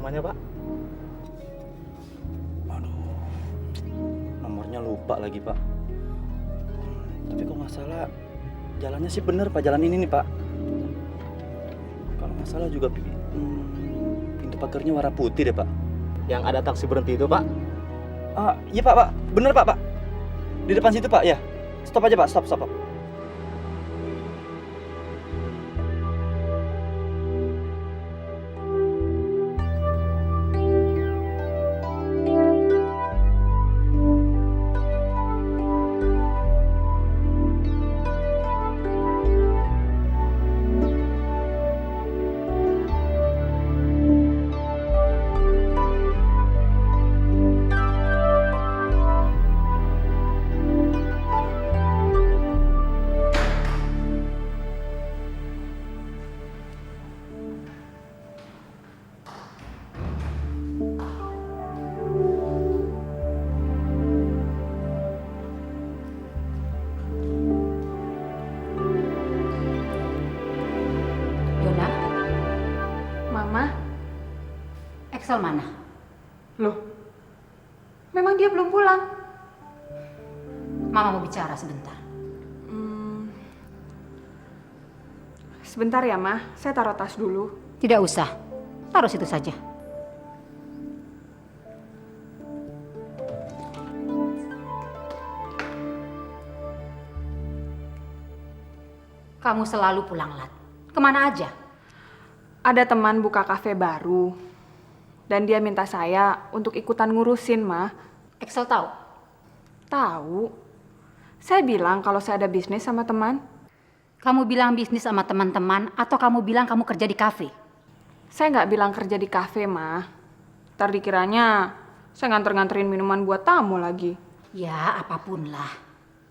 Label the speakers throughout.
Speaker 1: namanya, Pak? Aduh, nomornya lupa lagi, Pak. Tapi kok nggak salah, jalannya sih bener, Pak. Jalan ini nih, Pak. Kalau nggak salah juga pintu pagarnya warna putih deh, Pak. Yang ada taksi berhenti itu, Pak. Iya, Pak, Pak. Bener, Pak, Pak. Di depan situ, Pak, ya. Stop aja, Pak. Stop, stop, Pak.
Speaker 2: Yona,
Speaker 3: Mama,
Speaker 2: Excel mana?
Speaker 3: loh, memang dia belum pulang?
Speaker 2: Mama mau bicara sebentar.
Speaker 3: Sebentar ya, Ma. Saya taruh tas dulu.
Speaker 2: Tidak usah, taruh situ saja. Kamu selalu pulang lat. Kemana aja?
Speaker 3: Ada teman buka kafe baru. Dan dia minta saya untuk ikutan ngurusin, Ma.
Speaker 2: Excel tahu?
Speaker 3: Tahu. Saya bilang kalau saya ada bisnis sama teman.
Speaker 2: Kamu bilang bisnis sama teman-teman atau kamu bilang kamu kerja di kafe?
Speaker 3: Saya nggak bilang kerja di kafe, Ma. Ntar dikiranya saya nganter-nganterin minuman buat tamu lagi.
Speaker 2: Ya, apapun lah.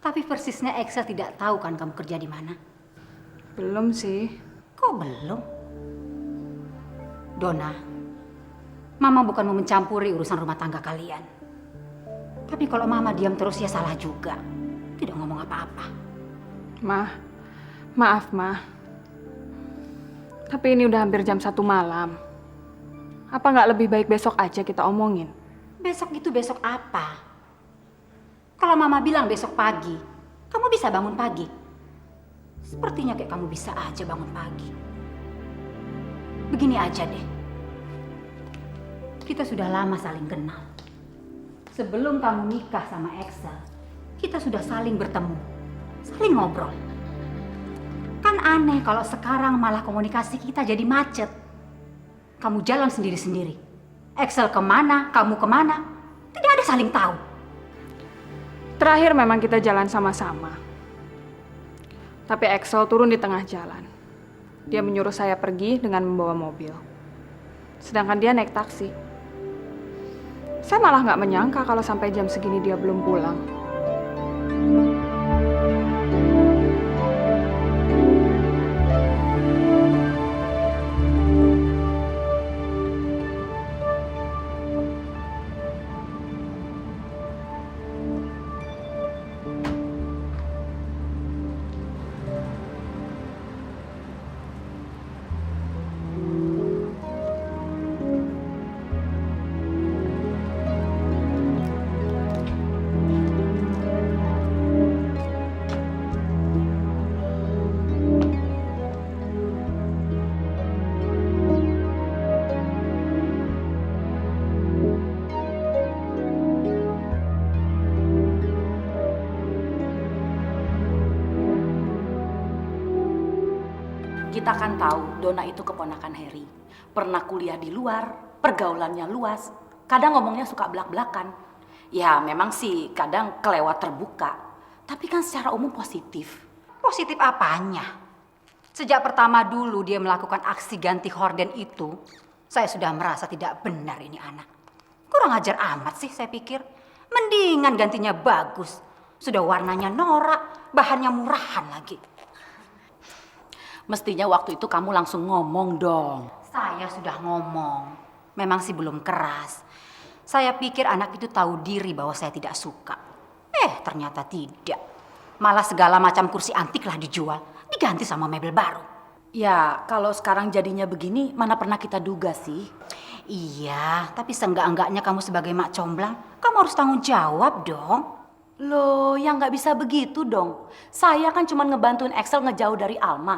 Speaker 2: Tapi persisnya Excel tidak tahu kan kamu kerja di mana?
Speaker 3: Belum sih.
Speaker 2: Kok belum? Dona, Mama bukan mau mencampuri urusan rumah tangga kalian. Tapi kalau Mama diam terus ya salah juga. Tidak ngomong apa-apa.
Speaker 3: Maaf, Ma. Tapi ini udah hampir jam 1 malam. Apa nggak lebih baik besok aja kita omongin?
Speaker 2: Besok itu besok apa? Kalau Mama bilang besok pagi, kamu bisa bangun pagi. Sepertinya kayak kamu bisa aja bangun pagi. Begini aja deh. Kita sudah lama saling kenal. Sebelum kamu nikah sama Excel, kita sudah saling bertemu, saling ngobrol. Kan aneh kalau sekarang malah komunikasi kita jadi macet. Kamu jalan sendiri-sendiri. Excel kemana, kamu kemana. Tidak ada saling tahu.
Speaker 3: Terakhir memang kita jalan sama-sama. Tapi Axel turun di tengah jalan. Dia menyuruh saya pergi dengan membawa mobil. Sedangkan dia naik taksi. Saya malah nggak menyangka kalau sampai jam segini dia belum pulang.
Speaker 4: Kita kan tahu Dona itu keponakan Harry. Pernah kuliah di luar, pergaulannya luas. Kadang ngomongnya suka belak-belakan. Ya memang sih kadang kelewat terbuka. Tapi kan secara umum positif.
Speaker 2: Positif apanya? Sejak pertama dulu dia melakukan aksi ganti horden itu, saya sudah merasa tidak benar ini anak. Kurang ajar amat sih saya pikir. Mendingan gantinya bagus. Sudah warnanya norak, bahannya murahan lagi.
Speaker 4: Mestinya waktu itu kamu langsung ngomong dong.
Speaker 2: Saya sudah ngomong. Memang sih belum keras. Saya pikir anak itu tahu diri bahwa saya tidak suka. Ternyata tidak. Malah segala macam kursi antik lah dijual. Diganti sama mebel baru.
Speaker 4: Ya, kalau sekarang jadinya begini, mana pernah kita duga sih?
Speaker 2: Iya, tapi seenggak-enggaknya kamu sebagai mak comblang, kamu harus tanggung jawab dong.
Speaker 4: Loh, yang nggak bisa begitu dong. Saya kan cuma ngebantuin Excel ngejauh dari Alma.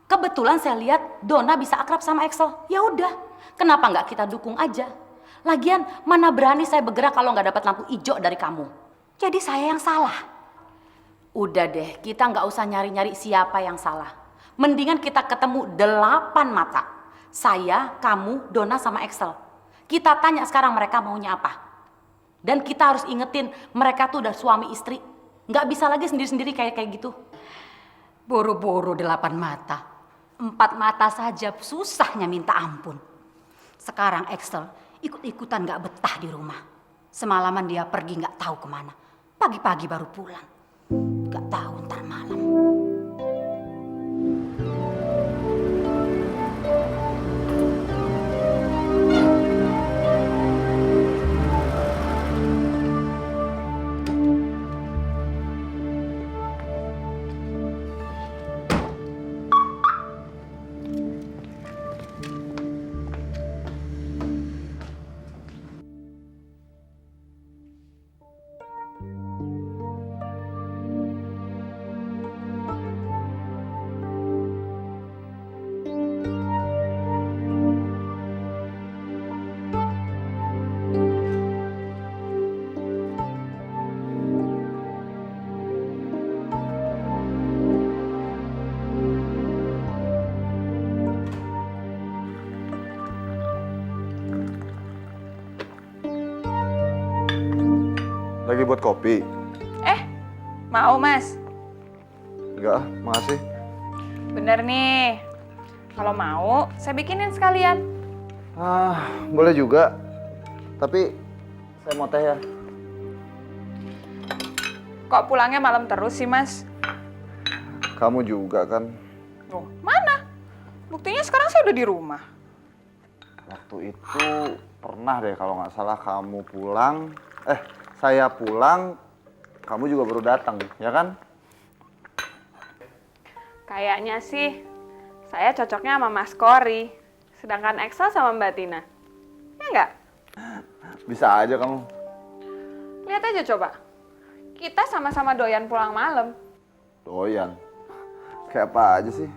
Speaker 4: Kebetulan saya lihat Donna bisa akrab sama Excel. Ya udah, kenapa nggak kita dukung aja? Lagian, mana berani saya bergerak kalau nggak dapat lampu hijau dari kamu.
Speaker 2: Jadi saya yang salah.
Speaker 4: Udah deh, kita nggak usah nyari-nyari siapa yang salah. Mendingan kita ketemu 8 mata. Saya, kamu, Donna, sama Excel. Kita tanya sekarang mereka maunya apa. Dan kita harus ingetin mereka tuh udah suami istri. Nggak bisa lagi sendiri-sendiri kayak gitu.
Speaker 2: Boro-boro 8 mata. 4 mata saja susahnya minta ampun. Sekarang Excel ikut-ikutan gak betah di rumah. Semalaman dia pergi gak tahu kemana. Pagi-pagi baru pulang. Gak tahu ntar malam.
Speaker 5: Lagi buat kopi?
Speaker 3: Mau mas?
Speaker 5: Enggak, makasih.
Speaker 3: Bener nih. Kalau mau, saya bikinin sekalian.
Speaker 5: Boleh juga. Tapi saya mau teh ya.
Speaker 3: Kok pulangnya malam terus sih mas?
Speaker 5: Kamu juga kan.
Speaker 3: Loh, mana? Buktinya sekarang saya udah di rumah.
Speaker 5: Waktu itu pernah deh kalau nggak salah kamu pulang. Saya pulang, kamu juga baru datang, ya kan?
Speaker 3: Kayaknya sih, saya cocoknya sama Mas Kori. Sedangkan Excel sama Mbak Tina. Ya nggak?
Speaker 5: Bisa aja kamu.
Speaker 3: Lihat aja coba. Kita sama-sama doyan pulang malam.
Speaker 5: Doyan. Kayak apa aja sih?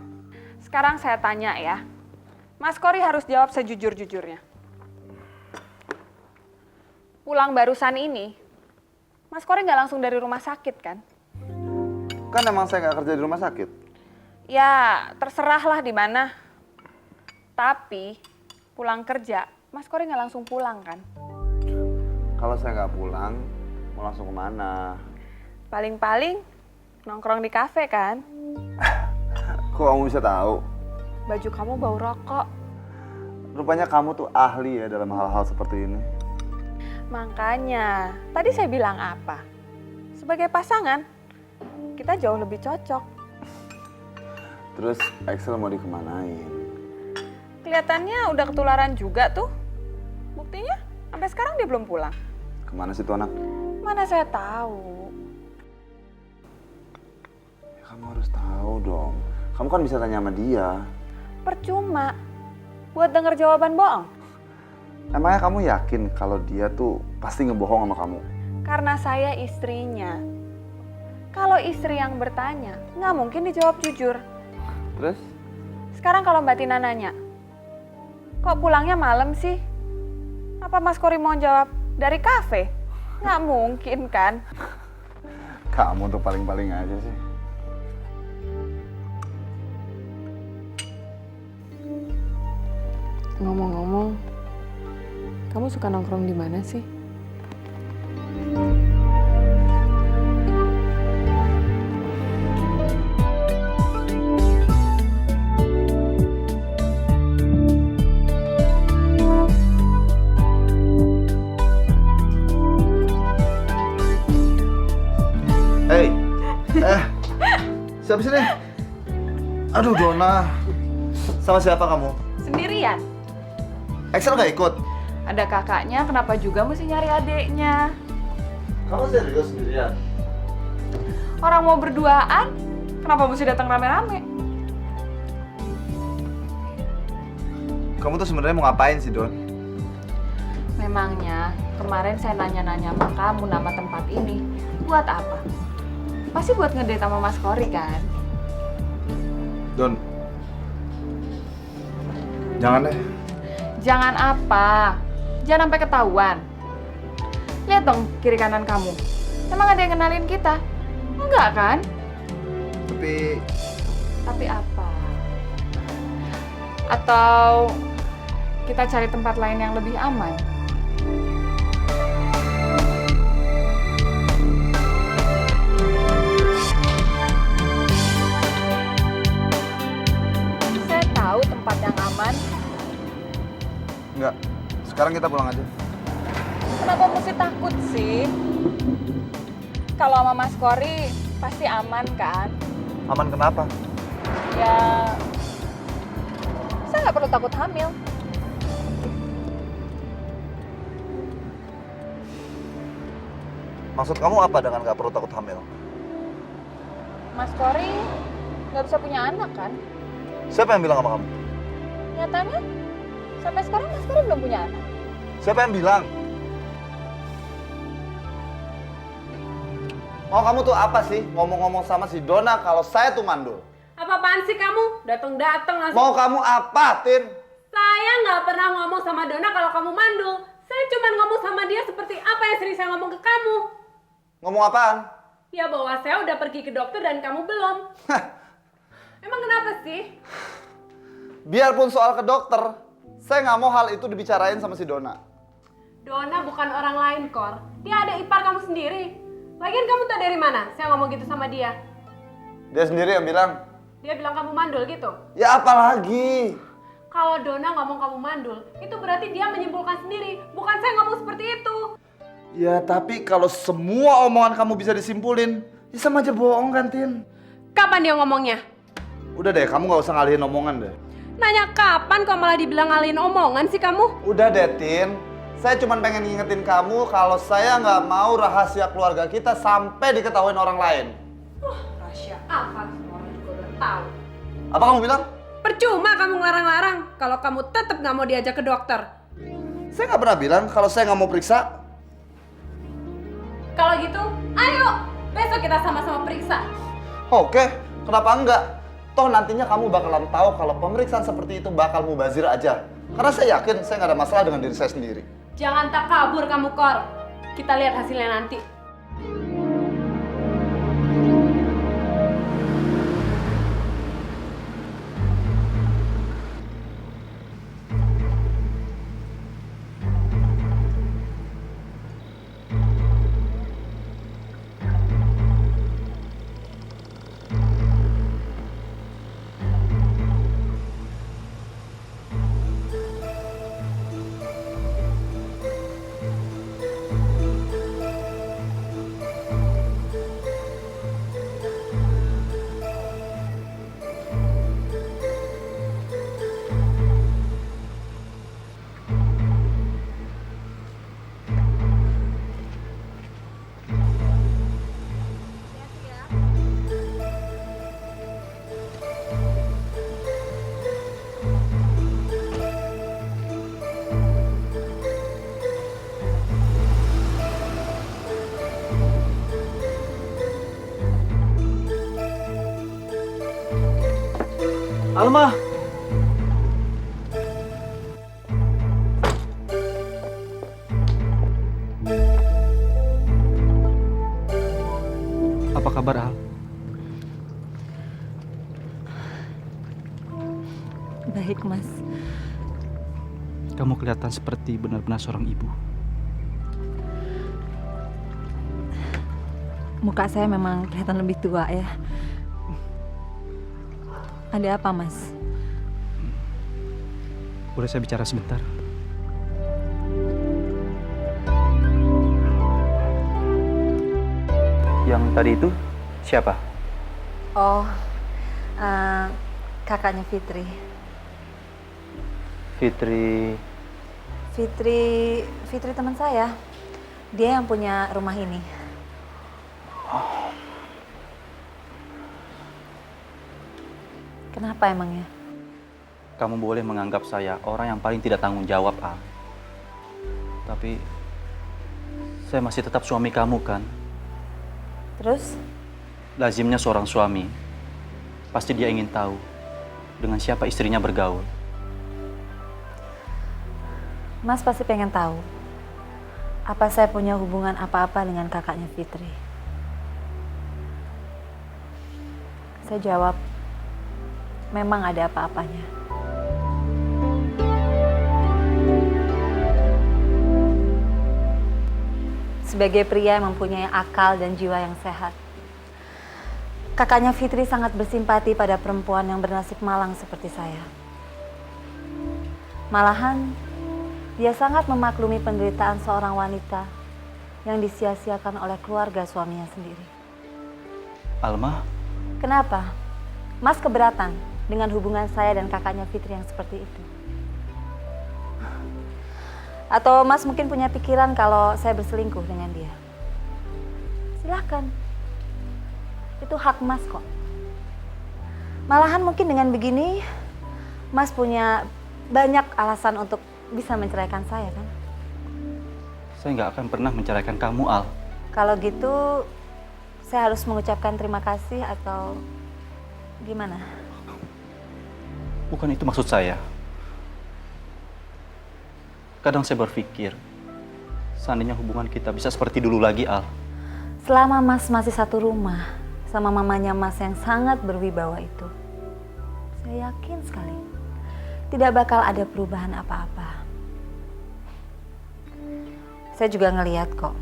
Speaker 3: Sekarang saya tanya ya. Mas Kori harus jawab sejujur-jujurnya. Pulang barusan ini, Mas Kori nggak langsung dari rumah sakit kan?
Speaker 5: Kan emang saya nggak kerja di rumah sakit.
Speaker 3: Ya, terserahlah di mana. Tapi, pulang kerja, Mas Kori nggak langsung pulang kan?
Speaker 5: Kalau saya nggak pulang, mau langsung kemana?
Speaker 3: Paling-paling nongkrong di kafe kan?
Speaker 5: Kok kamu bisa tahu?
Speaker 3: Baju kamu bau rokok.
Speaker 5: Rupanya kamu tuh ahli ya dalam hal-hal seperti ini.
Speaker 3: Makanya, tadi saya bilang apa? Sebagai pasangan, kita jauh lebih cocok.
Speaker 5: Terus Excel mau dikemanain?
Speaker 3: Kelihatannya udah ketularan juga tuh. Buktinya, sampai sekarang dia belum pulang.
Speaker 5: Kemana sih tuh anak?
Speaker 3: Mana saya tahu.
Speaker 5: Ya, kamu harus tahu dong. Kamu kan bisa tanya sama dia.
Speaker 3: Percuma. Buat denger jawaban bohong.
Speaker 5: Emangnya kamu yakin kalau dia tuh pasti ngebohong sama kamu?
Speaker 3: Karena saya istrinya. Kalau istri yang bertanya, nggak mungkin dijawab jujur.
Speaker 5: Terus?
Speaker 3: Sekarang kalau Mbak Tina nanya, kok pulangnya malam sih? Apa Mas Kori mau jawab dari kafe? Nggak mungkin kan?
Speaker 5: Kamu tuh paling-paling aja sih.
Speaker 3: Ngomong-ngomong, kamu suka nongkrong di mana sih?
Speaker 5: Siapa sih nih? Aduh Donna, sama siapa kamu?
Speaker 3: Sendirian.
Speaker 5: Excel nggak ikut?
Speaker 3: Ada kakaknya, kenapa juga mesti nyari adeknya?
Speaker 5: Kamu serius sendirian?
Speaker 3: Orang mau berduaan, kenapa mesti datang rame-rame?
Speaker 5: Kamu tuh sebenarnya mau ngapain sih, Don?
Speaker 3: Memangnya kemarin saya nanya-nanya sama kamu nama tempat ini. Buat apa? Pasti buat ngedate sama Mas Kori kan?
Speaker 5: Don, jangan deh.
Speaker 3: Jangan apa? Jangan sampai ketahuan. Lihat dong kiri kanan kamu. Emang ada yang kenalin kita? Enggak kan? Tapi apa? Atau kita cari tempat lain yang lebih aman? Saya tahu tempat yang aman.
Speaker 5: Enggak, sekarang kita pulang aja.
Speaker 3: Kenapa mesti takut sih? Kalau sama Mas Kori pasti aman kan?
Speaker 5: Aman kenapa?
Speaker 3: Ya, saya nggak perlu takut hamil.
Speaker 5: Maksud kamu apa dengan nggak perlu takut hamil?
Speaker 3: Mas Kori nggak bisa punya anak kan?
Speaker 5: Siapa yang bilang sama kamu?
Speaker 3: Nyatanya, sampai sekarang Mas Kori belum punya anak.
Speaker 5: Siapa yang bilang? Mau kamu tuh apa sih ngomong-ngomong sama si Dona kalau saya tuh mandul?
Speaker 6: Apa-apaan sih kamu? Datang-datang langsung.
Speaker 5: Mau kamu apa, Tin?
Speaker 6: Saya nggak pernah ngomong sama Dona kalau kamu mandul. Saya cuma ngomong sama dia seperti apa yang sering saya ngomong ke kamu.
Speaker 5: Ngomong apaan?
Speaker 6: Ya bahwa saya udah pergi ke dokter dan kamu belum. Emang kenapa sih?
Speaker 5: Biarpun soal ke dokter, saya nggak mau hal itu dibicarain sama si Dona.
Speaker 6: Dona bukan orang lain, Kor. Dia ada ipar kamu sendiri. Lagian kamu tahu dari mana saya ngomong gitu sama dia?
Speaker 5: Dia sendiri yang bilang.
Speaker 6: Dia bilang kamu mandul gitu.
Speaker 5: Ya apalagi?
Speaker 6: Kalau Dona ngomong kamu mandul, itu berarti dia menyimpulkan sendiri. Bukan saya ngomong seperti itu.
Speaker 5: Ya tapi kalau semua omongan kamu bisa disimpulin, ya sama aja bohong kan, Tin?
Speaker 6: Kapan dia ngomongnya?
Speaker 5: Udah deh, kamu nggak usah ngalihin omongan deh.
Speaker 6: Nanya kapan kok malah dibilang ngalihin omongan sih kamu?
Speaker 5: Udah deh, Tin. Saya cuma pengen ngingetin kamu kalau saya nggak mau rahasia keluarga kita sampai diketahuin orang lain.
Speaker 6: Rahasia apa? Semua orang juga udah tahu.
Speaker 5: Apa kamu bilang?
Speaker 6: Percuma kamu ngelarang-larang kalau kamu tetap nggak mau diajak ke dokter.
Speaker 5: Saya nggak pernah bilang kalau saya nggak mau periksa.
Speaker 6: Kalau gitu, ayo besok kita sama-sama periksa.
Speaker 5: Oke, kenapa enggak? Toh nantinya kamu bakalan tahu kalau pemeriksaan seperti itu bakal mubazir aja. Karena saya yakin saya nggak ada masalah dengan diri saya sendiri.
Speaker 6: Jangan tak kabur kamu, Kor. Kita lihat hasilnya nanti.
Speaker 1: Alma. Apa kabar, Al?
Speaker 2: Baik, Mas.
Speaker 1: Kamu kelihatan seperti benar-benar seorang ibu.
Speaker 2: Muka saya memang kelihatan lebih tua ya. Ada apa, Mas?
Speaker 1: Boleh saya bicara sebentar? Yang tadi itu siapa?
Speaker 2: Oh, kakaknya Fitri. Fitri teman saya. Dia yang punya rumah ini. Kenapa emangnya?
Speaker 1: kamu boleh menganggap saya orang yang paling tidak tanggung jawab, Al. Tapi saya masih tetap suami kamu kan?
Speaker 7: Terus?
Speaker 1: Lazimnya seorang suami, pasti dia ingin tahu dengan siapa istrinya bergaul.
Speaker 7: Mas pasti pengen tahu apa saya punya hubungan apa-apa dengan kakaknya Fitri. Saya jawab, memang ada apa-apanya. Sebagai pria yang mempunyai akal dan jiwa yang sehat, kakaknya Fitri sangat bersimpati pada perempuan yang bernasib malang seperti saya. Malahan, dia sangat memaklumi penderitaan seorang wanita yang disia-siakan oleh keluarga suaminya sendiri.
Speaker 1: Alma,
Speaker 7: Kenapa? Mas keberatan dengan hubungan saya dan kakaknya Fitri yang seperti itu? Atau Mas mungkin punya pikiran kalau saya berselingkuh dengan dia? Silahkan. Itu hak Mas kok. Malahan mungkin dengan begini, Mas punya banyak alasan untuk bisa menceraikan saya kan?
Speaker 1: saya nggak akan pernah menceraikan kamu, Al.
Speaker 7: Kalau gitu, saya harus mengucapkan terima kasih atau gimana?
Speaker 1: Bukan itu maksud saya. Kadang saya berpikir, seandainya hubungan kita bisa seperti dulu lagi, Al.
Speaker 7: Selama Mas masih satu rumah sama mamanya Mas yang sangat berwibawa itu, saya yakin sekali tidak bakal ada perubahan apa-apa. Saya juga ngeliat kok,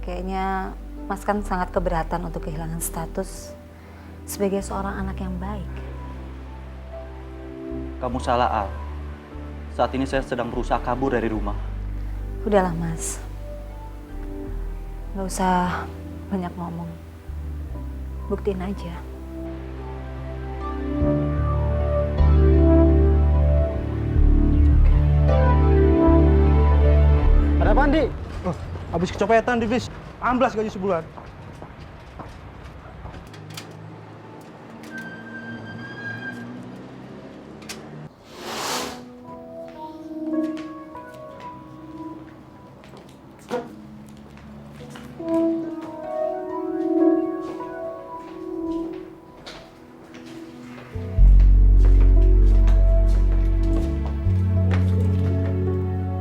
Speaker 7: kayaknya Mas kan sangat keberatan untuk kehilangan status sebagai seorang anak yang baik.
Speaker 1: Kamu salah, Al. Saat ini saya sedang berusaha kabur dari rumah.
Speaker 7: Udahlah Mas, nggak usah banyak ngomong, buktiin aja.
Speaker 8: Ada apaan, Di? Oh, habis kecopetan di bis. Amblas gaji sebulan.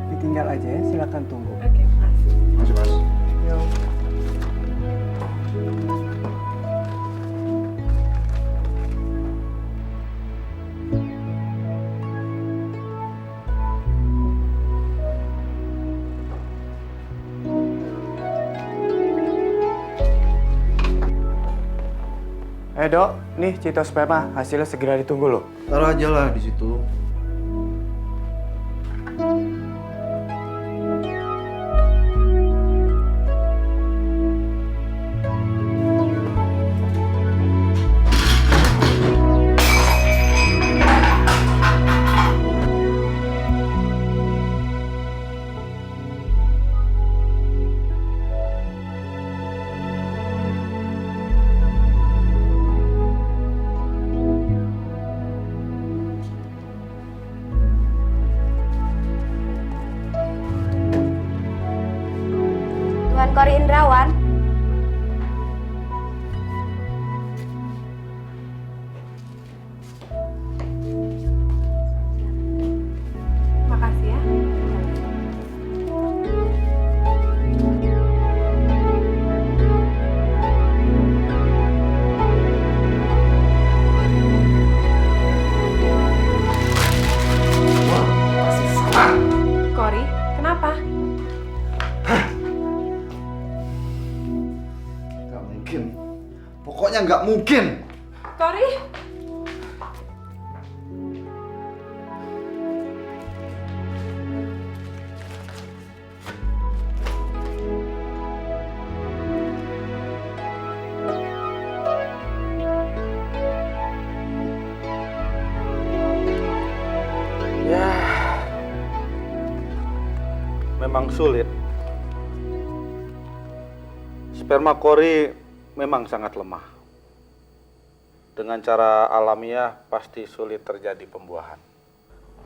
Speaker 9: Ditinggal aja ya, silakan tunggu.
Speaker 6: Oke, makasih.
Speaker 8: Masih, Mas.
Speaker 9: Yuk. Dok, nih citosperma, hasilnya segera ditunggu loh.
Speaker 5: Taruh aja lah di situ.
Speaker 7: Tuan Kori Indrawan.
Speaker 6: Makasih ya. Kori, kenapa?
Speaker 5: Nggak mungkin. Pokoknya nggak mungkin.
Speaker 6: Kori?
Speaker 8: Ya, memang sulit. Sperma Kori memang sangat lemah. Dengan cara alamiah pasti sulit terjadi pembuahan.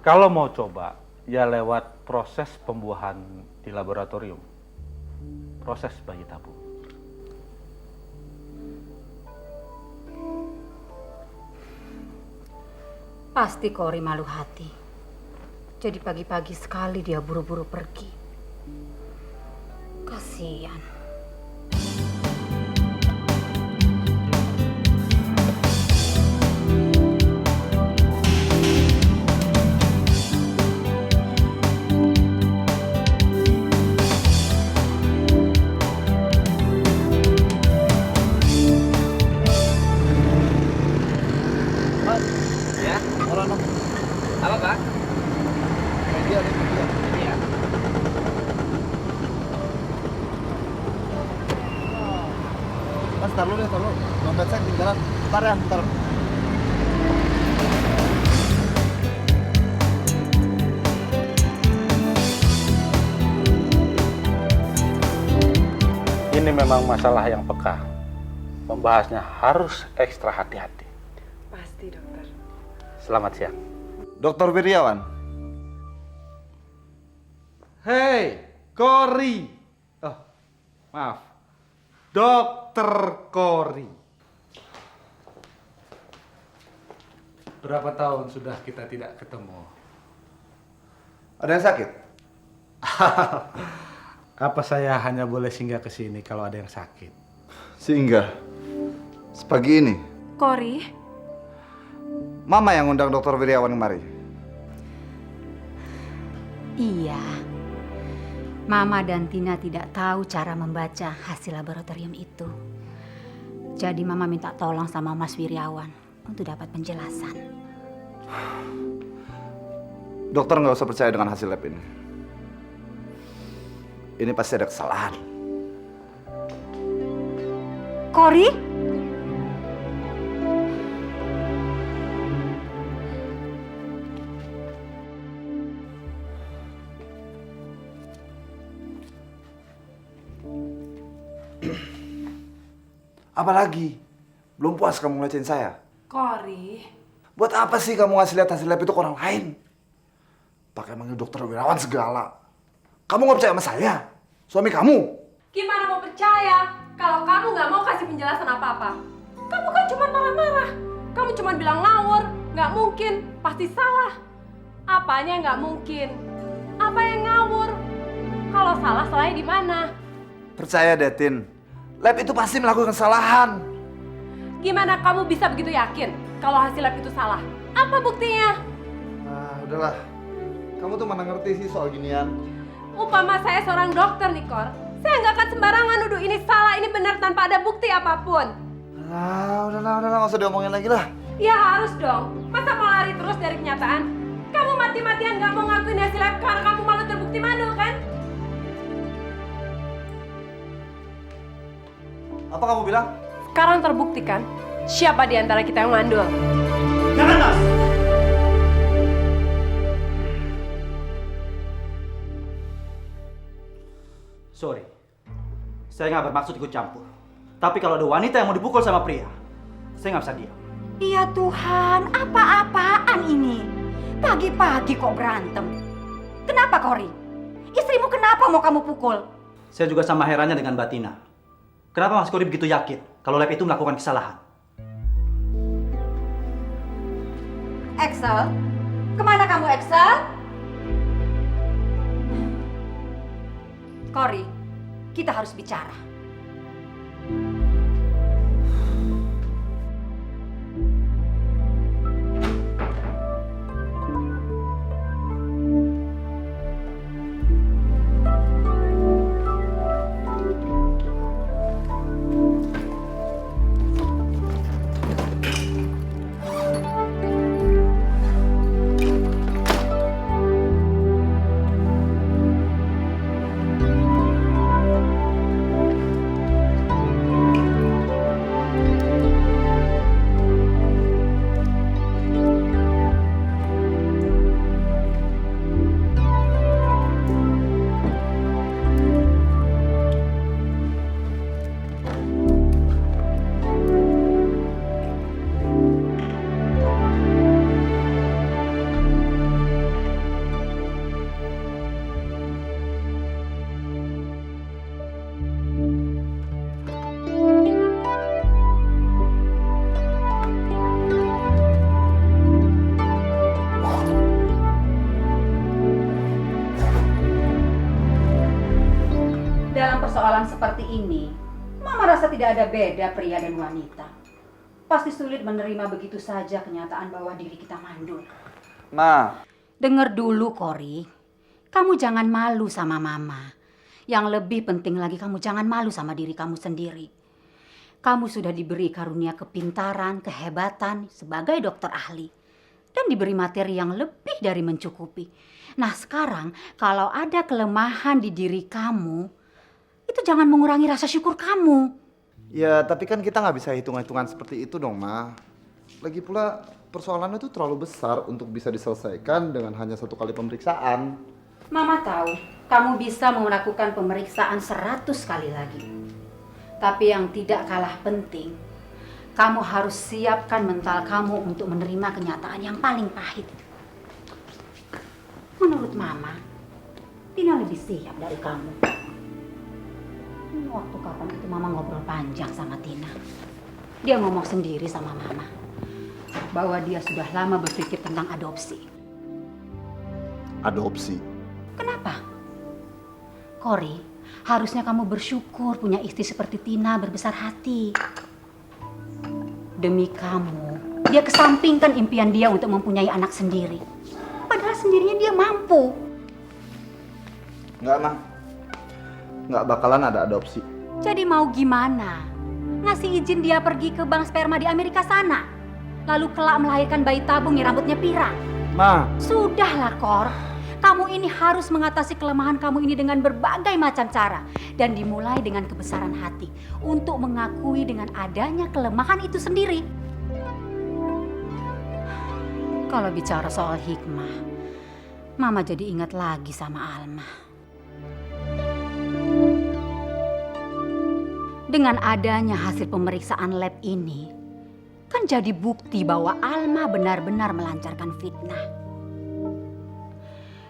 Speaker 8: Kalau mau coba, ya lewat proses pembuahan di laboratorium. Proses bayi tabung.
Speaker 2: Pasti Kori malu hati. Jadi pagi-pagi sekali dia buru-buru pergi. Kasihan.
Speaker 5: Mas, tar dulu deh, tar dulu. Dompet saya ketinggalan. Ntar ya, ntar.
Speaker 8: Ini memang masalah yang peka. Membahasnya harus ekstra hati-hati.
Speaker 3: Pasti, dokter.
Speaker 8: Selamat siang.
Speaker 5: Dokter Wiryawan.
Speaker 10: Hei, Kori. Oh, maaf. Dokter Kori. Berapa tahun sudah kita tidak ketemu?
Speaker 5: Ada yang sakit?
Speaker 10: Apa saya hanya boleh singgah ke sini kalau ada yang sakit?
Speaker 5: Singgah. Sepagi ini.
Speaker 3: Kori,
Speaker 5: Mama yang undang Dokter Wiryawan kemari.
Speaker 2: Iya. Mama dan Tina tidak tahu cara membaca hasil laboratorium itu. Jadi Mama minta tolong sama Mas Wiryawan untuk dapat penjelasan.
Speaker 5: Dokter nggak usah percaya dengan hasil lab ini. Ini pasti ada kesalahan.
Speaker 2: Kori?
Speaker 5: Apalagi? Belum puas kamu ngeliatin saya?
Speaker 3: Kori.
Speaker 5: Buat apa sih kamu ngasih lihat hasil lab itu ke orang lain? Pakai manggil Dokter Wiryawan segala. Kamu nggak percaya sama saya? Suami kamu?
Speaker 6: Gimana mau percaya kalau kamu nggak mau kasih penjelasan apa-apa? Kamu kan cuma marah-marah. Kamu cuma bilang ngawur, nggak mungkin, pasti salah. Apanya nggak mungkin? Apa yang ngawur? Kalau salah, salahnya di mana?
Speaker 5: Percaya deh, Tin. Lab itu pasti melakukan kesalahan.
Speaker 6: Gimana kamu bisa begitu yakin kalau hasil lab itu salah? Apa buktinya?
Speaker 5: Ah, udahlah. Kamu tuh mana ngerti sih soal ginian?
Speaker 6: Upama saya seorang dokter nih, Kor. Saya nggak akan sembarangan nuduh ini salah, ini benar tanpa ada bukti apapun.
Speaker 5: Ah, udahlah, nggak usah diomongin lagi lah.
Speaker 6: Ya harus dong. Masa mau lari terus dari kenyataan? Kamu mati-matian nggak mau ngakuin hasil lab karena kamu malu terbukti mandul kan?
Speaker 5: Apa kamu bilang?
Speaker 6: Sekarang terbukti kan siapa di antara kita yang mandul?
Speaker 1: Jangan, Mas! Sorry, saya nggak bermaksud ikut campur. Tapi kalau ada wanita yang mau dipukul sama pria, saya nggak bisa diam.
Speaker 2: Ya Tuhan, apa-apaan ini? Pagi-pagi kok berantem. Kenapa, Kori? Istrimu kenapa mau kamu pukul?
Speaker 1: Saya juga sama herannya dengan Mbak Tina. Kenapa Mas Kori begitu yakin kalau lab itu melakukan kesalahan?
Speaker 2: Axel? Kemana kamu, Axel? Kori, kita harus bicara. persoalan seperti ini, Mama rasa tidak ada beda pria dan wanita. Pasti sulit menerima begitu saja kenyataan bahwa diri kita mandul.
Speaker 5: Ma.
Speaker 2: Dengar dulu, Kori. Kamu jangan malu sama Mama. Yang lebih penting lagi, kamu jangan malu sama diri kamu sendiri. Kamu sudah diberi karunia kepintaran, kehebatan sebagai dokter ahli. Dan diberi materi yang lebih dari mencukupi. Nah sekarang, kalau ada kelemahan di diri kamu, itu jangan mengurangi rasa syukur kamu.
Speaker 5: Ya, tapi kan kita nggak bisa hitung-hitungan seperti itu dong, Ma. Lagi pula persoalannya itu terlalu besar untuk bisa diselesaikan dengan hanya 1 kali pemeriksaan.
Speaker 2: Mama tahu, kamu bisa melakukan pemeriksaan 100 kali lagi. Tapi yang tidak kalah penting, kamu harus siapkan mental kamu untuk menerima kenyataan yang paling pahit. Menurut Mama, Tina lebih siap dari kamu. Waktu kapan itu Mama ngobrol panjang sama Tina. Dia ngomong sendiri sama Mama bahwa dia sudah lama berpikir tentang adopsi.
Speaker 5: Adopsi?
Speaker 2: Kenapa? Kori, harusnya kamu bersyukur punya istri seperti Tina berbesar hati. Demi kamu, dia kesampingkan impian dia untuk mempunyai anak sendiri. Padahal sendirinya dia mampu.
Speaker 5: Enggak, Ma. Nggak bakalan ada adopsi.
Speaker 2: Jadi mau gimana? Ngasih izin dia pergi ke bank sperma di Amerika sana. Lalu kelak melahirkan bayi tabung yang rambutnya pirang.
Speaker 5: Ma.
Speaker 2: Sudahlah, Kor. Kamu ini harus mengatasi kelemahan kamu ini dengan berbagai macam cara. Dan dimulai dengan kebesaran hati. Untuk mengakui dengan adanya kelemahan itu sendiri. Kalau bicara soal hikmah, Mama jadi ingat lagi sama Alma. Dengan adanya hasil pemeriksaan lab ini, kan jadi bukti bahwa Alma benar-benar melancarkan fitnah.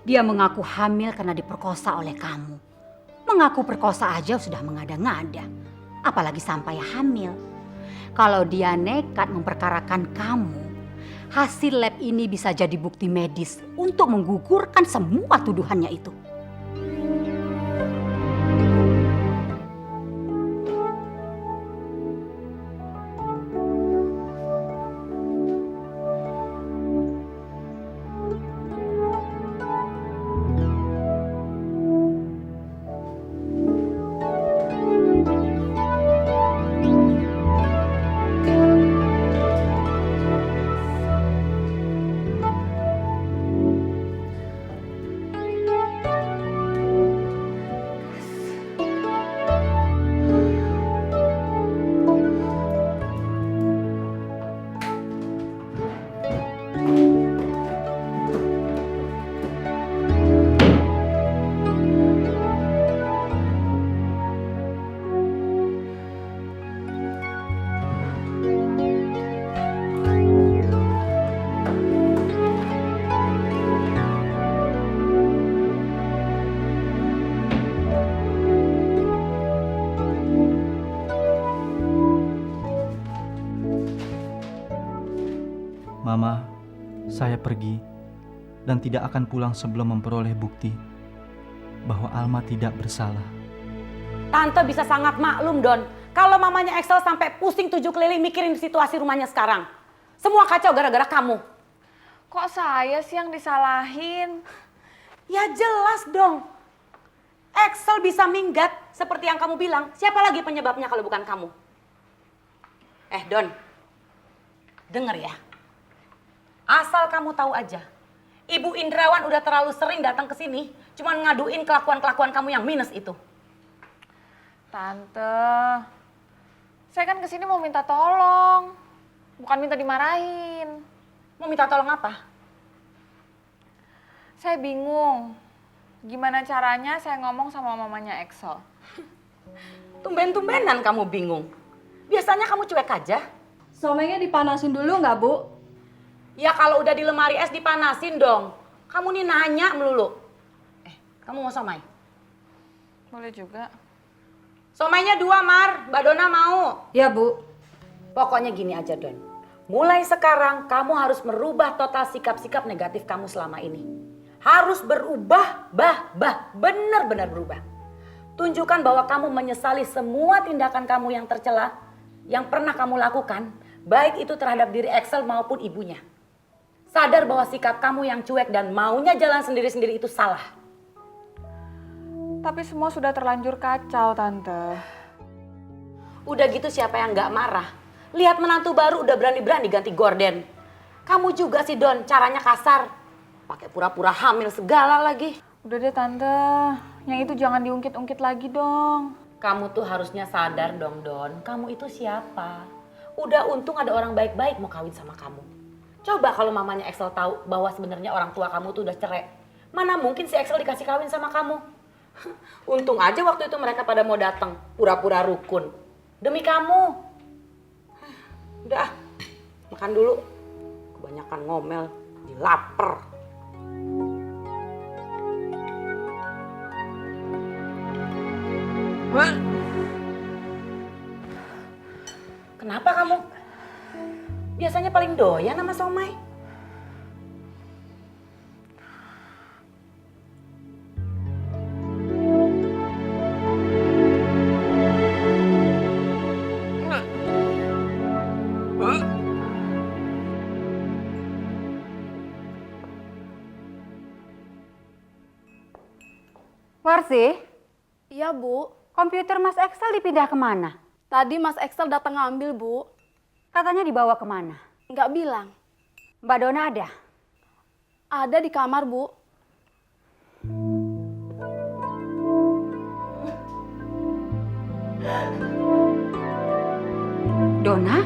Speaker 2: Dia mengaku hamil karena diperkosa oleh kamu. Mengaku perkosa aja sudah mengada-ngada, apalagi sampai hamil. Kalau dia nekat memperkarakan kamu, hasil lab ini bisa jadi bukti medis untuk menggugurkan semua tuduhannya itu.
Speaker 1: Mama, saya pergi dan tidak akan pulang sebelum memperoleh bukti bahwa Alma tidak bersalah.
Speaker 4: Tante bisa sangat maklum, Don. Kalau mamanya Excel sampai pusing 7 keliling mikirin situasi rumahnya sekarang. Semua kacau gara-gara kamu.
Speaker 3: Kok saya sih yang disalahin?
Speaker 4: Ya jelas dong. Excel bisa minggat seperti yang kamu bilang. Siapa lagi penyebabnya kalau bukan kamu? Don. Dengar ya. Asal kamu tahu aja. Ibu Indrawan udah terlalu sering datang ke sini. Cuman ngaduin kelakuan-kelakuan kamu yang minus itu.
Speaker 3: Tante, saya kan kesini mau minta tolong. Bukan minta dimarahin.
Speaker 4: Mau minta tolong apa?
Speaker 3: Saya bingung. Gimana caranya saya ngomong sama mamanya Excel?
Speaker 4: Tumben-tumbenan kamu bingung. Biasanya kamu cuek aja.
Speaker 6: Somainya dipanasin dulu nggak, Bu?
Speaker 4: Ya kalau udah di lemari es dipanasin dong. Kamu nih nanya melulu. Kamu mau somai?
Speaker 3: Boleh juga.
Speaker 4: Somainya 2, Mar. Mbak Dona mau?
Speaker 2: Ya, Bu.
Speaker 4: Pokoknya gini aja, Don. Mulai sekarang kamu harus merubah total sikap-sikap negatif kamu selama ini. Harus berubah, benar-benar berubah. Tunjukkan bahwa kamu menyesali semua tindakan kamu yang tercela yang pernah kamu lakukan, baik itu terhadap diri Axel maupun ibunya. Sadar bahwa sikap kamu yang cuek dan maunya jalan sendiri-sendiri itu salah.
Speaker 3: Tapi semua sudah terlanjur kacau, Tante.
Speaker 4: Udah gitu siapa yang gak marah? Lihat menantu baru udah berani-berani ganti gorden. Kamu juga sih Don, caranya kasar. Pakai pura-pura hamil segala lagi.
Speaker 3: Udah deh Tante, yang itu jangan diungkit-ungkit lagi dong.
Speaker 4: Kamu tuh harusnya sadar dong Don, kamu itu siapa? Udah untung ada orang baik-baik mau kawin sama kamu. Coba kalau mamanya Axel tahu bahwa sebenarnya orang tua kamu tuh udah cerai. Mana mungkin si Axel dikasih kawin sama kamu? Untung aja waktu itu mereka pada mau datang, pura-pura rukun. Demi kamu. Udah, makan dulu. Kebanyakan ngomel, jadi lapar. Kenapa kamu? Biasanya paling doyan sama somai.
Speaker 2: Warsi,
Speaker 11: Iya, Bu.
Speaker 2: komputer Mas Axel dipindah kemana?
Speaker 11: Tadi Mas Axel datang ngambil, Bu.
Speaker 2: Katanya dibawa kemana?
Speaker 11: Nggak bilang.
Speaker 2: Mbak Dona ada?
Speaker 11: Ada di kamar, Bu.
Speaker 2: Dona?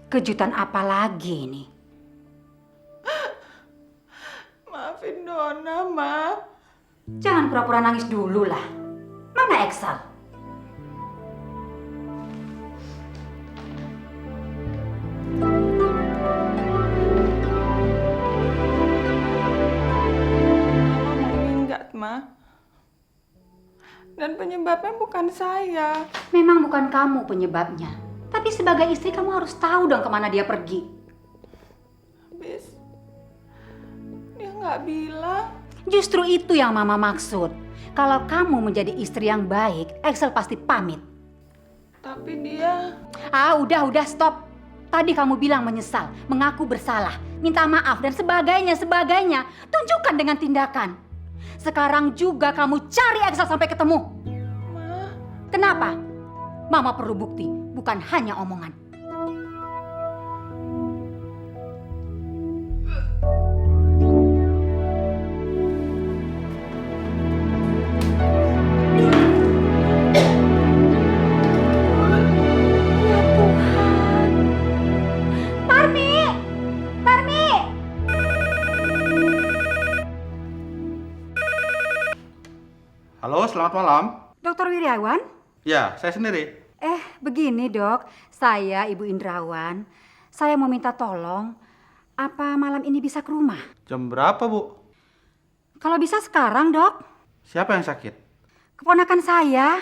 Speaker 2: Kejutan apa lagi ini?
Speaker 3: Maafin Dona, Ma.
Speaker 2: Jangan pura-pura nangis dulu lah. Mana Axel?
Speaker 3: Mama mau minggat, Ma. Dan penyebabnya bukan saya.
Speaker 2: Memang bukan kamu penyebabnya. Tapi sebagai istri kamu harus tahu dong kemana dia pergi.
Speaker 3: Habis dia nggak bilang.
Speaker 2: Justru itu yang Mama maksud. Kalau kamu menjadi istri yang baik, Axel pasti pamit.
Speaker 3: Tapi dia...
Speaker 2: Udah, stop. Tadi kamu bilang menyesal, mengaku bersalah, minta maaf, dan sebagainya. Tunjukkan dengan tindakan. Sekarang juga kamu cari Axel sampai ketemu.
Speaker 3: Ma.
Speaker 2: Kenapa? Mama perlu bukti, bukan hanya omongan.
Speaker 8: Halo, selamat malam.
Speaker 2: Dokter Wiryawan?
Speaker 8: Ya, saya sendiri.
Speaker 2: Begini dok, saya Ibu Indrawan. Saya mau minta tolong, apa malam ini bisa ke rumah?
Speaker 8: Jam berapa, Bu?
Speaker 2: Kalau bisa sekarang dok.
Speaker 8: Siapa yang sakit?
Speaker 2: Keponakan saya.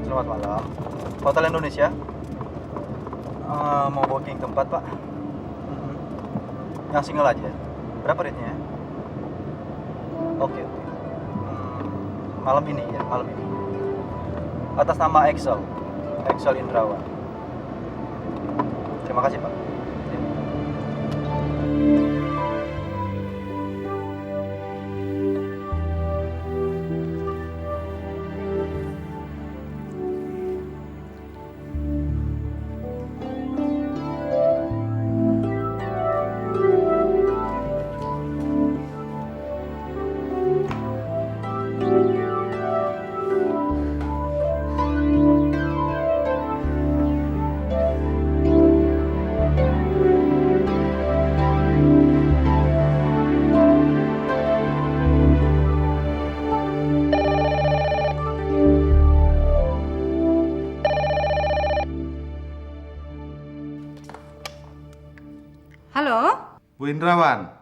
Speaker 1: Selamat malam. Hotel Indonesia. Mau booking tempat, Pak. Yang single aja. Berapa rate-nya? Oke. Malam ini ya, malam ini. Atas nama Axel Indrawan. Terima kasih, Pak.
Speaker 10: Bu Indrawan.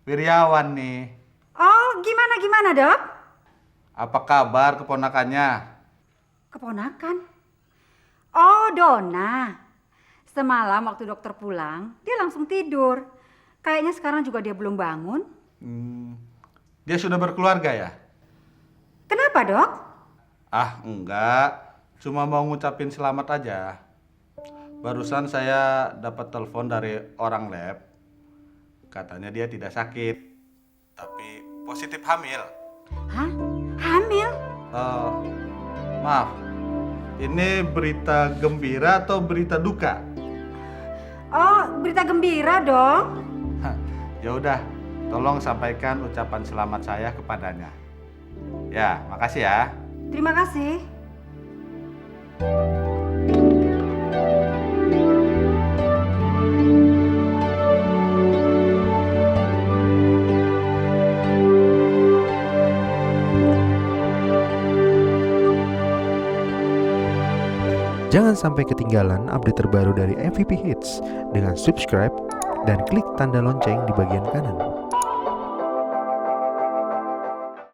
Speaker 10: Wiryawan nih.
Speaker 2: Oh, gimana dok?
Speaker 10: Apa kabar keponakannya?
Speaker 2: Keponakan? Oh, Dona. Semalam waktu dokter pulang, dia langsung tidur. Kayaknya sekarang juga dia belum bangun.
Speaker 10: Dia sudah berkeluarga ya?
Speaker 2: Kenapa dok?
Speaker 10: Ah, enggak. Cuma mau ngucapin selamat aja. Barusan saya dapat telepon dari orang lab. Katanya dia tidak sakit, tapi positif hamil.
Speaker 2: Hah? Hamil?
Speaker 10: Maaf, ini berita gembira atau berita duka?
Speaker 2: Oh, berita gembira dong.
Speaker 10: Ya udah, tolong sampaikan ucapan selamat saya kepadanya. Ya, makasih ya.
Speaker 2: Terima kasih.
Speaker 12: Jangan sampai ketinggalan update terbaru dari MVP Hits dengan subscribe dan klik tanda lonceng di bagian kanan.